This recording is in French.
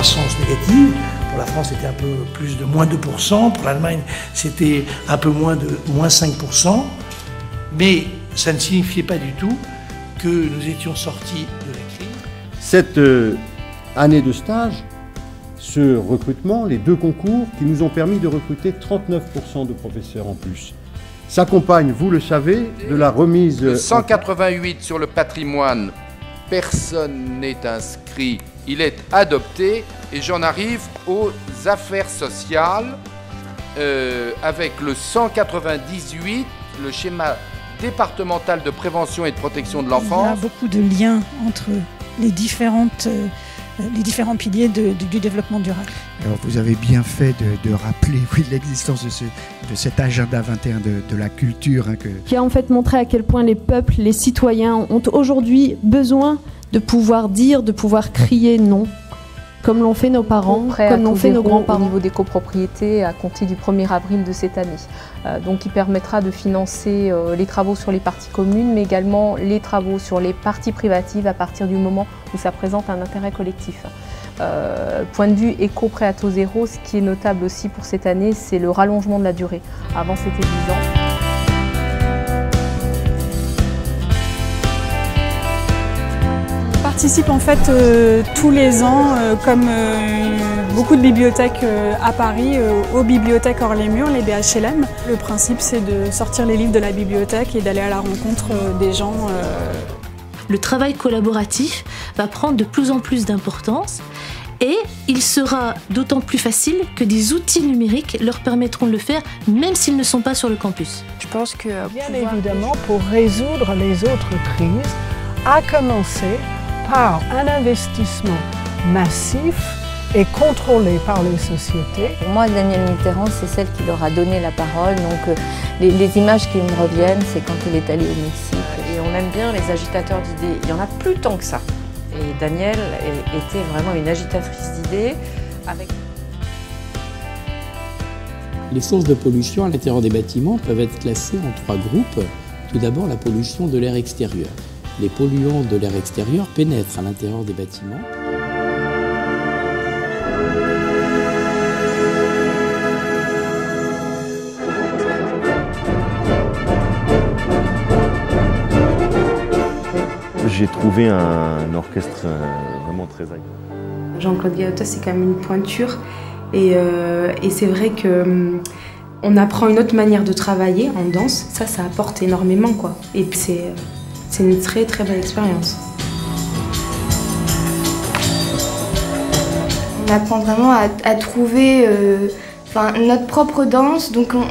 croissance négative. Pour la France, c'était un peu plus de moins 2%. Pour l'Allemagne, c'était un peu moins de moins 5%. Mais ça ne signifiait pas du tout que nous étions sortis de la crise. Cette année de stage, ce recrutement, les 2 concours qui nous ont permis de recruter 39% de professeurs en plus, s'accompagne, vous le savez, de la remise... Le 188 sur le patrimoine, personne n'est inscrit, il est adopté. Et j'en arrive aux affaires sociales avec le 198, le schéma départemental de prévention et de protection de l'enfance. Il y a beaucoup de liens entre les différents piliers du développement durable. Alors vous avez bien fait de rappeler l'existence de cet agenda 21 de la culture. Qui a en fait montré à quel point les peuples, les citoyens ont aujourd'hui besoin de pouvoir dire, de pouvoir crier non. Comme l'ont fait nos parents, comme l'ont fait nos grands-parents. Au niveau des copropriétés à compter du 1er avril de cette année. Donc il permettra de financer les travaux sur les parties communes, mais également les travaux sur les parties privatives à partir du moment où ça présente un intérêt collectif. Point de vue éco-prêt à taux zéro, ce qui est notable aussi pour cette année, c'est le rallongement de la durée. Avant c'était 10 ans. Je participe en fait tous les ans, comme beaucoup de bibliothèques à Paris, aux bibliothèques hors les murs, les BHLM. Le principe c'est de sortir les livres de la bibliothèque et d'aller à la rencontre des gens. Le travail collaboratif va prendre de plus en plus d'importance et il sera d'autant plus facile que des outils numériques leur permettront de le faire même s'ils ne sont pas sur le campus. Je pense que bien évidemment, pour résoudre les autres crises, à commencer par un investissement massif et contrôlé par les sociétés. Pour moi, Danielle Mitterrand, c'est celle qui leur a donné la parole. Donc les images qui me reviennent, c'est quand elle est allée au Mexique. Et on aime bien les agitateurs d'idées. Il n'y en a plus tant que ça. Et Danielle était vraiment une agitatrice d'idées. Les sources de pollution à l'intérieur des bâtiments peuvent être classées en 3 groupes. Tout d'abord, la pollution de l'air extérieur. Les polluants de l'air extérieur pénètrent à l'intérieur des bâtiments. J'ai trouvé un orchestre vraiment très agréable. Jean-Claude Gaota, c'est quand même une pointure et c'est vrai que on apprend une autre manière de travailler en danse. Ça apporte énormément, quoi. Et c'est une très très belle expérience. On apprend vraiment à trouver notre propre danse, donc on